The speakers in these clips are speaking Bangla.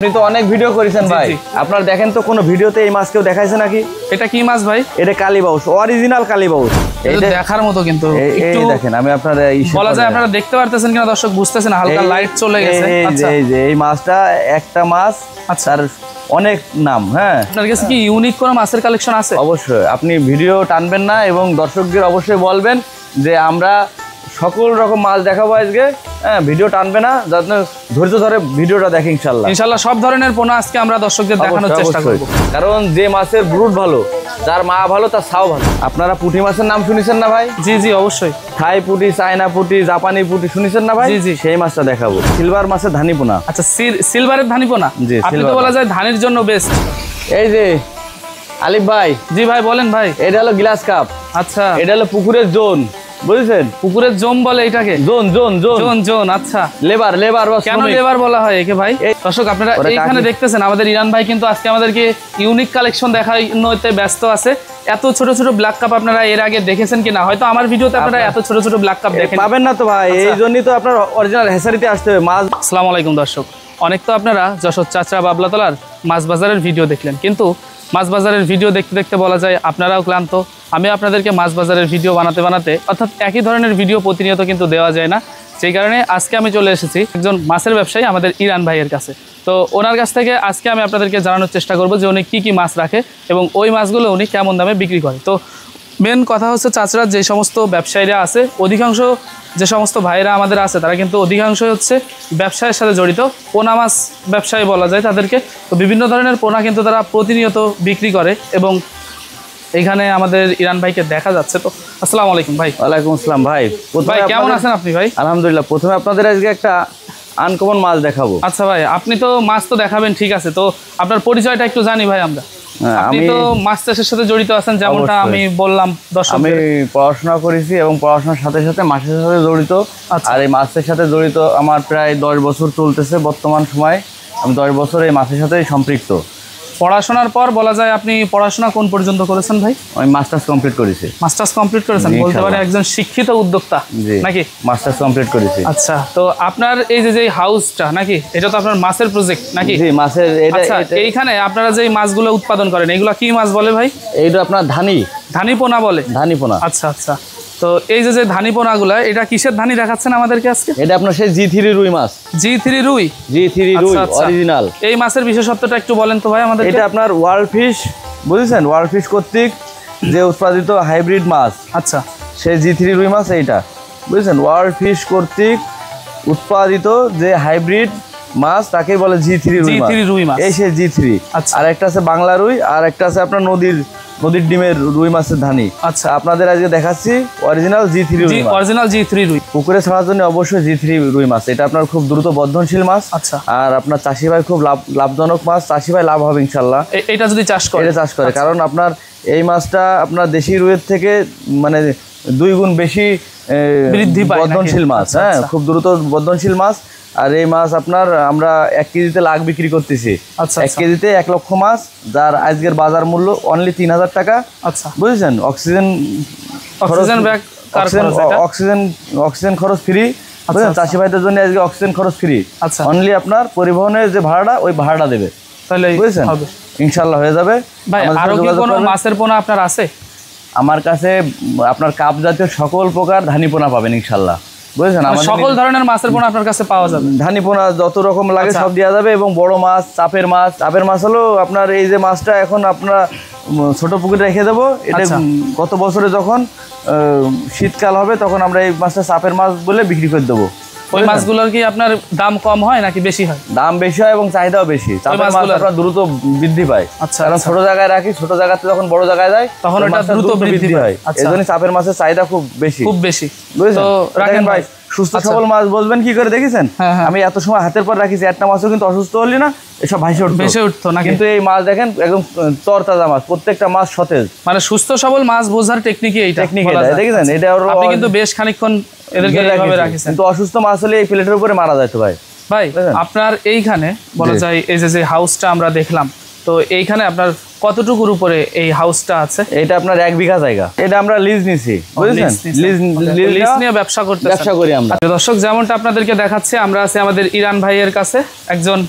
আপনি তো অনেক ভিডিও করেছেন ভাই, আপনার দেখেন তো কোন ভিডিওতে এই মাছ কেউ দেখাইছে নাকি? এটা কি মাছ ভাই? এটা কালীবাউস, অরিজিনাল কালীবাউস। এটা দেখার মতো, কিন্তু একটু দেখেন, আমি আপনার বলা যায় আপনারা দেখতে পারতেছেন কিনা দর্শক বুঝতেছেন, হালকা লাইট চলে গেছে। আচ্ছা, এই মাছটা একটা মাছ, তার অনেক নাম। হ্যাঁ, আপনার কাছে কি ইউনিক কোন মাছের কালেকশন আছে? অবশ্যই, আপনি ভিডিও টানবেন না এবং দর্শকদের অবশ্যই বলবেন যে আমরা সকল রকম মাছ দেখাবো আজকে। হ্যাঁ, ভিডিও টানবে না, যাতে ধৈর্য ধরে ভিডিওটা দেখে। ইনশাল্লাহ সব ধরনের পোনা আজকে আমরা দর্শকদের দেখানোর চেষ্টা করব, কারণ যে মাছের ব্রুড ভালো, যার মা ভালো, তার ছাও ভালো। আপনারা পুঁটি মাছের নাম শুনেছেন না ভাই? জি জি, অবশ্যই। থাই পুঁটি, চায়না পুঁটি, জাপানি পুঁটি শুনেছেন না ভাই? জি জি, সেই মাছটা দেখাবো, সিলভার মাছের ধানি পোনা। আচ্ছা, সিলভারের ধানি পোনা। আপনি তো বলা যায় ধানির জন্য বেস্ট। এই যে আলিফ ভাই। জি ভাই, বলেন ভাই। এটা হলো গ্লাস কাপ। আচ্ছা, এটা হলো পুকুরের জোন, বুঝেছেন? পুকুরের জোন বলে এটাকে? Zone zone zone zone zone. আচ্ছা, লেবার লেবার। কেন লেবার বলা হয় একে ভাই? দর্শক আপনারা এইখানে দেখতেছেন আমাদের ইরান ভাই কিন্তু আজকে আমাদেরকে ইউনিক কালেকশন দেখানোতে ব্যস্ত আছে। এত ছোট ছোট ব্ল্যাক কাপ আপনারা এর আগে দেখেছেন কিনা? হয়তো আমার ভিডিওতে আপনারা এত ছোট ছোট ব্ল্যাক কাপ দেখেন পাবেন না তো ভাই, এই জন্যই তো আপনার অরিজিনাল হ্যাচারিতে আসতে হবে মাছ। আসসালামু আলাইকুম দর্শক, অনেক তো আপনারা যশোর চাচা বাবলাতলার মাছ বাজারের ভিডিও দেখলেন, কিন্তু মাছ বাজারের ভিডিও দেখতে দেখতে বলা যায় আপনারাও ক্লান্ত। আমি আপনাদেরকে মাছ বাজারের ভিডিও বানাতে বানাতে, অর্থাৎ একই ধরনের ভিডিও প্রতিনিয়ত কিন্তু দেওয়া যায় না। সেই কারণে আজকে আমি চলে এসেছি একজন মাছের ব্যবসায়ী আমাদের ইরান ভাইয়ের কাছে। তো ওনার কাছ থেকে আজকে আমি আপনাদেরকে জানানোর চেষ্টা করব যে উনি কী কী মাছ রাখে এবং ওই মাছগুলো উনি কেমন দামে বিক্রি করে। তো মেন কথা হচ্ছে, চাচরা যে সমস্ত ব্যবসায়ীরা আছে, অধিকাংশ যে সমস্ত ভাইয়েরা আমাদের আছে, তারা কিন্তু অধিকাংশই হচ্ছে ব্যবসায়ের সাথে জড়িত, পোনা মাছ ব্যবসায়ী বলা যায় তাদেরকে। তো বিভিন্ন ধরনের পোনা কিন্তু তারা প্রতিনিয়ত বিক্রি করে এবং এইখানে আমাদের ইরান ভাইকে দেখা যাচ্ছে। তো আসসালামু আলাইকুম ভাই। ওয়ালাইকুম আসসালাম ভাই। ভাই কেমন আছেন আপনি ভাই? আলহামদুলিল্লাহ। প্রথমে আপনাদের আজকে একটা আনকমন মাছ দেখাবো। আচ্ছা ভাই, আপনি তো মাছ তো দেখাবেন, ঠিক আছে, তো আপনার পরিচয়টা একটু জানি ভাই আমরা। আপনি তো মাছ চাষের সাথে জড়িত আছেন, যেমনটা আমি বললাম দর্শক। আমি পড়াশোনা করেছি এবং পড়াশোনার সাথে সাথে মাছের সাথে জড়িত। আর এই মাছের সাথে জড়িত আমার প্রায় 10 বছর চলতেছে বর্তমান সময়। আমি 10 বছর এই মাছের সাথে সম্পৃক্ত। পড়াশোনার পর বলা যায় আপনি পড়াশোনা কোন পর্যন্ত করেছেন ভাই? আমি মাস্টার্স কমপ্লিট করেছি। মাস্টার্স কমপ্লিট করেছেন, বলতে পারে একজন শিক্ষিত উদ্যোক্তা নাকি? মাস্টার্স কমপ্লিট করেছি। আচ্ছা, তো আপনার এই যে হাউসটা নাকি, এটা তো আপনার মাছের প্রজেক্ট নাকি? জি, মাছের। আচ্ছা, এইখানে আপনারা যে মাছগুলো উৎপাদন করেন, এগুলো কি মাছ বলে ভাই? এইটা আপনার ধানি পোনা বলে। ধানি পোনা। আচ্ছা আচ্ছা, তো এই যে ধানি পোনাগুলো, এটা কিসের ধানি দেখাচ্ছেন আমাদেরকে আজকে? এটা আপনার সেই G3 রুই মাছ। G3 রুই অরিজিনাল। এই মাছের বিশেষত্বটা একটু বলেন তো ভাই আমাদের। এটা আপনার ওয়ার্ল্ড ফিশ, বুঝেছেন? ওয়ার্ল্ড ফিশ কর্তৃক যে উৎপাদিত হাইব্রিড মাছ। আচ্ছা, সেই G3 রুই মাছ এইটা, বুঝেছেন? ওয়ার্ল্ড ফিশ কর্তৃক উৎপাদিত যে হাইব্রিড মাছ, তাকে বলে G3 রুই মাছ। এই সেই G3। আর একটা আছে বাংলা রুই, আর একটা আছে আপনার নদীর ডিমের রুই মাছের ধানি। আচ্ছা, আপনাদের আজকে দেখাচ্ছি অরিজিনাল G3 রুই। পুকুরে ছাড়ার জন্য অবশ্যই G3 রুই মাছ। এটা আপনার খুব দ্রুত বর্ধনশীল মাছ। আচ্ছা, আর আপনার চাষি ভাই খুব লাভজনক মাছ। চাষি ভাই লাভ হবে ইনশাল্লাহ এটা যদি চাষ করে। কারণ আপনার এই মাছটা আপনার দেশি রুইয়ের থেকে মানে 2 গুণ বেশি বৃদ্ধি পায়, বর্ধনশীল মাছ। হ্যাঁ, খুব দ্রুত বর্ধনশীল মাছ। আর এই মাছ আপনার আমরা 1 কেজিতে লাখ বিক্রি করতেছি। 1 কেজিতে 1 লক্ষ মাছ, যার আজকের বাজার মূল্য অনলি 3000 টাকা। আচ্ছা, বুঝেছেন? অক্সিজেন খরচ ফ্রি। বুঝলেন? চাষি ভাইদের জন্য আজকে অক্সিজেন খরচ ফ্রি। আচ্ছা, অনলি আপনার পরিবহনের যে ভাড়াটা, ওই ভাড়াটা দেবে। তাহলে বুঝেছেন? ইনশাল্লাহ হয়ে যাবে। ভাই আরো কি কোনো মাছের পোনা আপনার আছে? আমার কাছে আপনার কাপ জাতীয় সকল প্রকার ধানি পোনা পাবেন ইনশাল্লাহ। বুঝেছেন? সকল ধরনের মাছের পোনা আপনার কাছে পাওয়া যাবে। ধানি পোনা যত রকম লাগে সব দেওয়া যাবে। এবং বড় মাছ, চাপের মাছ হলো আপনার এই যে মাছটা এখন আপনারা ছোট পুকুরে রেখে দেবো। এটা গত বছরে যখন শীতকাল হবে, তখন আমরা এই মাছটা চাপের মাছ বলে বিক্রি করে দেবো। ওই মাছগুলোর কি আপনার দাম কম হয় নাকি বেশি হয়? দাম বেশি হয় এবং চাহিদাও বেশি। চাপের মাছ আপনার দ্রুত বৃদ্ধি পায়। আচ্ছা, কারণ ছোট জায়গায় রাখি, ছোট জায়গাতে যখন বড় জায়গায় যায় তখন এটা দ্রুত বৃদ্ধি হয়। এই জন্য চাপের মাছের চাহিদা খুব বেশি। বুঝেছেন? তো রাখেন ভাই, সুস্থ সবল মাছ বলবেন কি করে দেখেছেন? আমি এত সময় হাতের পর রাখিছি, একটা মাছও কিন্তু অসুস্থ হলি না, এসব ভেসে উঠতো না। কিন্তু এই মাছ দেখেন একদম তরতাজা মাছ, প্রত্যেকটা মাছ সতেজ। মানে সুস্থ সবল মাছ বোঝার টেকনিকই এইটা। দেখেছেন? এটা আপনি কিন্তু বেশ খানিকক্ষণ এদেরকে এইভাবে রাখিছেন। কিন্তু অসুস্থ মাছ হলে এই প্লেটের উপরে মারা যায় তো ভাই। আপনার এইখানে বলা যায় এই যে হাউসটা আমরা দেখলাম, তো এইখানে আপনার কতটুকুর উপরে এই হাউসটা আছে? এটা আপনার 1 বিঘা জায়গা। এটা আমরা লিজ নিছি, বুঝছেন? লিজ নিয়ে ব্যবসা করি আমরা। দর্শক, যেমনটা আপনাদেরকে দেখাচ্ছে, আমরা আছি আমাদের ইরান ভাইয়ের কাছে, একজন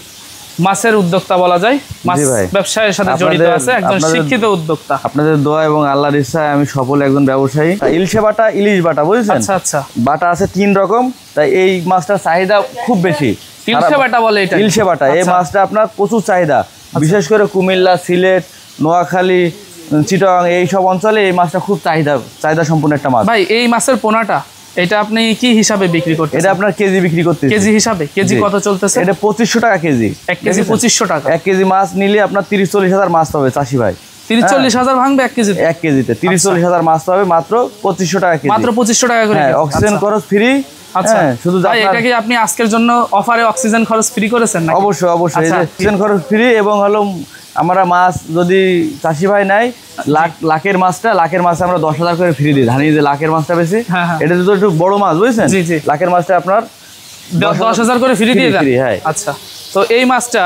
মাছের উদ্যোক্তা বলা যায়, মাছ ব্যবসায়ের সাথে জড়িত আছে, একজন শিক্ষিত উদ্যোক্তা। আপনাদের দোয়া এবং আল্লাহর ইচ্ছায় আমি সফল একজন ব্যবসায়ী। ইলশে বাটা, ইলিশ বাটা, বুঝছেন? আচ্ছা আচ্ছা, বাটা আছে 3 রকম, তাই এই মাছটার চাহিদা খুব বেশি। ইলশে বাটা বলে এটা? ইলশে বাটা, এই মাছটা আপনার প্রচুর চাহিদা, বিশেষ করে কুমিল্লা, সিলেট, নোয়াখালী, চিটাগাং এই সব অঞ্চলে এই মাছটা খুব চাহিদা সম্পূর্ণ একটা মাছ। ভাই এই মাছের পোনাটা এটা আপনি কি হিসাবে বিক্রি করতে? এটা আপনার কেজি বিক্রি করতে। কেজি হিসাবে? কেজি কত চলতেছে? এটা 2500 টাকা কেজি। 1 কেজি 2500 টাকা। 1 কেজি মাছ নিলে আপনার 30-40 হাজার মাছ পাবে চাষি ভাই। 30-40 হাজার ভাঙবে 1 কেজিতে? 1 কেজিতে 30-40 হাজার মাছ পাবে মাত্র 2500 টাকা কেজি। মাত্র 2500 টাকা করে? হ্যাঁ, অক্সিজেন খরচ ফ্রি। আচ্ছা, শুধু এটা কি আপনি আজকের জন্য অফারে অক্সিজেন খরচ ফ্রি করেছেন নাকি? অবশ্যই অবশ্যই, এই যে অক্সিজেন খরচ ফ্রি এবং হলো আমরা মাছ যদি চাষি ভাই নাই, লাখের মাছটা আমরা 10,000 করে ফ্রি দিই। ধানি যে লাখের মাছটা বেশি, এটা তো একটু বড় মাছ, বুঝছেন? লাখের মাছটা আপনার 10,000 করে ফ্রি দিয়ে দেন। আচ্ছা, তো এই মাছটা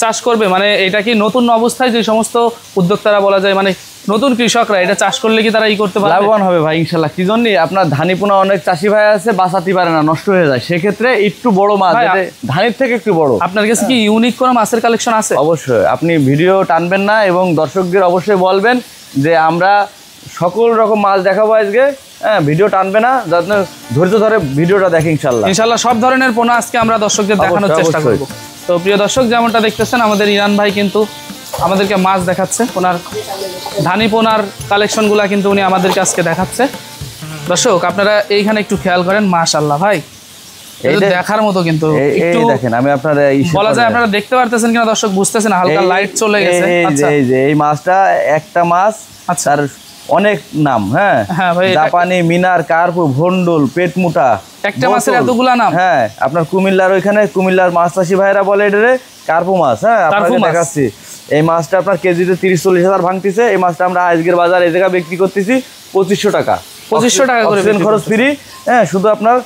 চাষ করবে মানে এটা কি নতুন অবস্থায় যে সমস্ত উদ্যোক্তারা বলা যায় মানে নতুন কৃষকরা এটা চাষ করলে কি তারা করতে পারবে? লাভবান হবে ভাই ইনশাল্লাহ। কি জন্য? আপনার ধানি পোনা অনেক চাষি ভাই আছে বাঁচাতে পারে না, নষ্ট হয়ে যায়, সেক্ষেত্রে একটু বড় মাছ, ধানির থেকে একটু বড়। আপনার কাছে কি ইউনিক কোনো মাছের কালেকশন আছে? অবশ্যই, আপনি ভিডিও টানবেন না এবং দর্শকদের অবশ্যই বলবেন যে আমরা সকল রকম মাছ দেখাবো আজকে। হ্যাঁ, ভিডিও টানবে না, যাতে ধৈর্য ধরে ভিডিওটা দেখে। ইনশাল্লাহ সব ধরনের পোনা আজকে আমরা দর্শকদের দেখানোর চেষ্টা করব। তো প্রিয় দর্শক, যেমনটা দেখতেছেন আমাদের ইরান ভাই কিন্তু আমাদেরকে মাছ দেখাচ্ছে, ওনার ধানি পোনার কালেকশনগুলা কিন্তু উনি আমাদেরকে আজকে দেখাচ্ছে। দর্শক আপনারা এইখানে একটু খেয়াল করেন, মাশাআল্লাহ ভাই দেখার মতো। কিন্তু একটু দেখেন, আমি আপনারা বলা যায় আপনারা দেখতে পারতেছেন কিনা দর্শক বুঝতেছেন, হালকা লাইট চলে গেছে। আচ্ছা, এই যে এই মাছটা একটা মাছ, তার অনেক নাম। হ্যাঁ ভাই, জাপানি, মিনার, কার্পু, ভন্ডুল, পেটমুটা, একটা মাছের এতগুলা নাম। হ্যাঁ, আপনার কুমিল্লার ওইখানে কুমিল্লার মাছ চাষি ভাইরা বলে এটারে কার্পু মাছ। হ্যাঁ, আপনাকে দেখাচ্ছি। এই মাছটা আপনার কেজিতে 30-40 হাজার ভাঙতেছে। এই মাছটা আমরা আজকের বাজার এই জায়গায় বিক্রি করতেছি 2500 টাকা। 2500 টাকা করে খরচ ফ্রি। হ্যাঁ, শুধু আপনার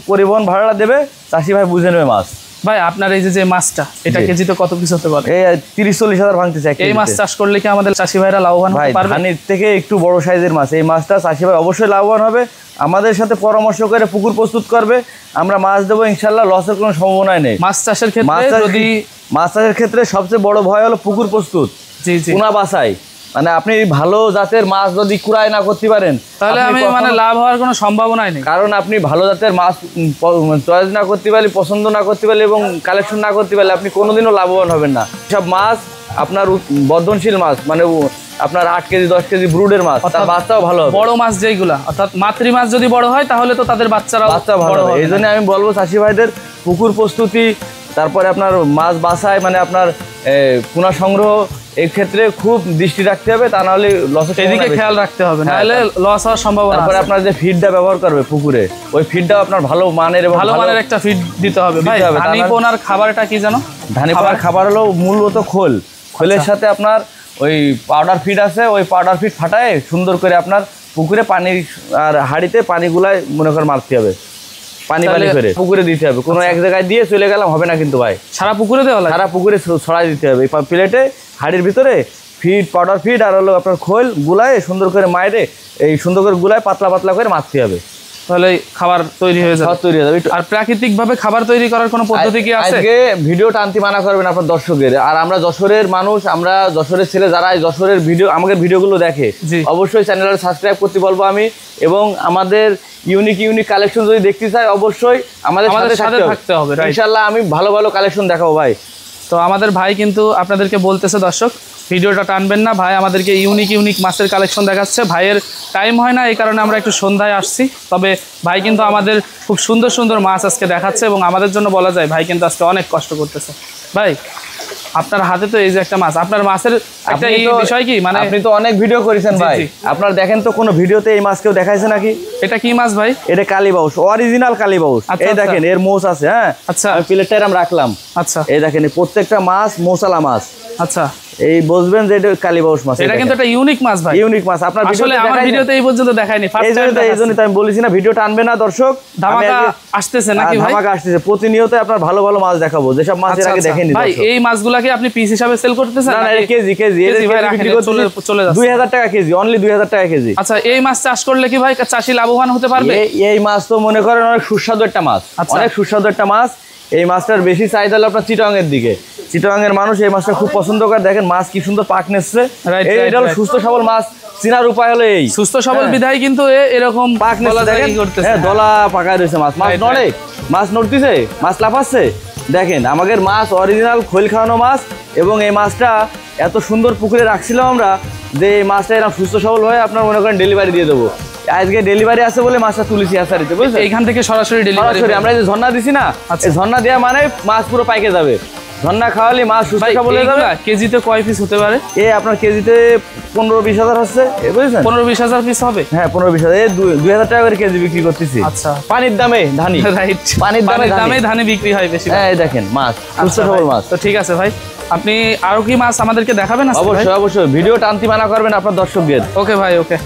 পরিবহন ভাড়া দেবে, চাষি ভাই বুঝে নেবে মাছ। ভাই আপনার এই যে মাছটা এটা কেজিতে কত পিস হতে পারে? এই 30-40 হাজার ভাঙতেছে। এই মাছ চাষ করলে কি আমাদের চাষি ভাইরা লাভবান হতে পারবে? ধানের থেকে একটু বড় সাইজের মাছ, এই মাছটা চাষি ভাই অবশ্যই লাভবান হবে। আমাদের সাথে পরামর্শ করে পুকুর প্রস্তুত করবে, আমরা মাছ দেবো ইনশাল্লাহ, লসের কোনো সম্ভাবনা নেই। মাছ চাষের ক্ষেত্রে সবচেয়ে বড় ভয় হলো পুকুর প্রস্তুত, পোনা বাছাই। মানে আপনি ভালো জাতের মাছ যদি কুড়াই না করতে পারেন তাহলে আমি মানে লাভ হওয়ার কোনো সম্ভাবনাই নেই। কারণ আপনি ভালো জাতের মাছ চয়েস না করতে পারলে, পছন্দ না করতে পারলে এবং কালেকশন না করতে পারলে আপনি কোনোদিনও লাভবান হবেন না। সব মাছ আপনার বর্ধনশীল মাছ, মানে আপনার 8 কেজি 10 কেজি ব্রুডের মাছ, তার বাচ্চাও ভালো হবে। বড় মাছ যেগুলা অর্থাৎ মাতৃ মাছ যদি বড় হয় তাহলে তো তাদের বাচ্চা ভালো হবে। এই জন্য আমি বলবো চাষি ভাইদের পুকুর প্রস্তুতি, তারপরে আপনার মাছ বাছাই, মানে আপনার পোনা সংগ্রহ, এই ক্ষেত্রে খুব দৃষ্টি রাখতে হবে, তা নাহলে লসের এদিকে খেয়াল রাখতে হবে, নাহলে লস হওয়ার সম্ভাবনা। তারপরে আপনার যে ফিডটা ব্যবহার করবে পুকুরে, ওই ফিডটাও আপনার ভালো মানের এবং ভালো মানের একটা ফিড দিতে হবে। ভাই ধানি পোনার খাবারটা কি জানো? ধানি পোনার খাবার হলো মূলত খোলের সাথে আপনার ওই পাউডার ফিড আছে, ওই পাউডার ফিড ফাটায় সুন্দর করে আপনার পুকুরে পানি আর হাঁড়িতে পানিগুলাই মনে করে মারতে হবে, পানি করে পুকুরে দিতে হবে। কোনো এক জায়গায় দিয়ে চলে গেলাম হবে না কিন্তু ভাই, সারা পুকুরে দেওয়া লাগে, সারা পুকুরে ছড়াই দিতে হবে। প্লেটে হাঁড়ির ভিতরে ফিড, পাউডার ফিড আর হলো আপনার খোল গুলায় সুন্দর করে মাইরে এই সুন্দর করে গুলায় পাতলা পাতলা করে মারতে হবে, তাহলে খাবার তৈরি হয়ে যাবে। আর প্রাকৃতিক ভাবে খাবার তৈরি করার কোনো পদ্ধতি কি আছে? আজকে ভিডিও টানতে মানা করবেন আপনার দর্শকের। আর আমরা যশোরের মানুষ, আমরা যশোরের ছেলে, যারা যশোরের আমাদের ভিডিওগুলো দেখে অবশ্যই চ্যানেলটা সাবস্ক্রাইব করতে বলবো আমি। এবং আমাদের ইউনিক কালেকশন যদি দেখতে চাই অবশ্যই আমাদের সাথে থাকতে হবে। ইনশাআল্লাহ আমি ভালো ভালো কালেকশন দেখাবো ভাই। তো আমাদের ভাই কিন্তু আপনাদেরকে বলতেছে দর্শক ভিডিওটা টানবেন না, ভাই আমাদেরকে ইউনিক মাছের কালেকশন দেখাচ্ছে। ভাইয়ের টাইম হয় না, এই কারণে আমরা একটু সন্ধ্যায় আসছি। তবে ভাই কিন্তু আমাদের খুব সুন্দর মাছ আজকে দেখাচ্ছে এবং আমাদের জন্য বলা যায় ভাই কিন্তু আজকে অনেক কষ্ট করতেছে। ভাই আপনার হাতে তো এই যে একটা মাছ, আপনার মাছের একটা বিষয় কি, মানে আপনি তো অনেক ভিডিও করেছেন ভাই, আপনার দেখেন তো কোনো ভিডিওতে এই মাছ কেউ দেখাইছে নাকি? এটা কি মাছ ভাই? এটা কালীবাউস, অরিজিনাল কালীবাউস। এই দেখেন এর মোচ আছে। হ্যাঁ, আচ্ছা, আমি প্লেটটা এরকম রাখলাম। আচ্ছা, এই দেখেন প্রত্যেকটা মাছ মোচালা মাছ। আচ্ছা, এই বুঝবেন যে এটা কালীবাউস মাছ। এটা কিন্তু একটা ইউনিক মাছ ভাই, ইউনিক মাছ। আপনার আসলে আমার ভিডিওতে এই পর্যন্ত দেখায়নি, এইজন্য তো আমি বলেছি না ভিডিও টানবে না দর্শক। ধামাকা আসতেছে নাকি ভাই? ধামাকা আসতেছে, প্রতিনিয়ত আপনার ভালো ভালো মাছ দেখাবো, যেসব মাছ এর আগে দেখেননি। ভাই এই মাছগুলোকে আপনি পিস হিসাবে সেল করতেছেন? না, এটা কেজি চলে যাচ্ছে 2000 টাকা কেজি, অনলি 2000 টাকা কেজি। আচ্ছা, এই মাছ চাষ করলে কি ভাই চাষি লাভবান হতে পারবে? এই মাছ তো মনে করেন অনেক সুস্বাদু একটা মাছ, অনেক সুস্বাদু একটা মাছ। এই মাছটার বেশি চাহিদা হলো আপনার চিটাগাংয়ের দিকে। চিটাগাংয়ের মানুষ এই মাছটা খুব পছন্দ করে। দেখেন মাছ কি সুন্দর পাক নেচ্ছে, এটা হলো সুস্থ সবল মাছ। চিনার উপায় হলো এই সুস্থ সবল বিধায় কিন্তু এরকম পাক নেচ্ছে। হ্যাঁ, দলা পাকায় রয়েছে মাছ, মাছ নড়ে, মাছ নড়তেছে, মাছ লাফাচ্ছে। দেখেন আমাদের মাছ অরিজিনাল খোল খাওয়ানো মাছ, এবং এই মাছটা এত সুন্দর পুকুরে রাখছিলাম আমরা যে এই মাছটা এরকম সুস্থ সবল হয়ে আপনার মনে করেন ডেলিভারি দিয়ে দেবো। আজকে ডেলিভারি আছে বলে মাছটা তুলেছি আসারিতে, বুঝলেন? এইখান থেকে সরাসরি ডেলিভারি আমরা যে ঝর্ণা দিছি না, এই ঝর্ণা দেওয়া মানে মাছ পুরো পাইকে যাবে। ঝর্ণা খাওয়ালে মাছ সুস্থ সবল হয়ে যাবে। কেজিতে কয় পিস হতে পারে? আপনার কেজিতে 15-20 হাজার হচ্ছে, বুঝলেন? 15-20 হাজার পিস হবে। হ্যাঁ, 15-20 হাজার, 2000 টাকা করে কেজি বিক্রি করতেছি। আচ্ছা, পানির দামে ধানি, রাইট, পানির দামে ধানি বিক্রি হয় বেশি। হ্যাঁ, দেখেন মাছ সুস্থ সবল মাছ। তো ঠিক আছে ভাই, আপনি আরো কি মাছ আমাদেরকে দেখাবেন? অবশ্যই অবশ্যই, ভিডিও টানতি মানা করবেন আপনার দর্শকদের। ওকে ভাই, ওকে।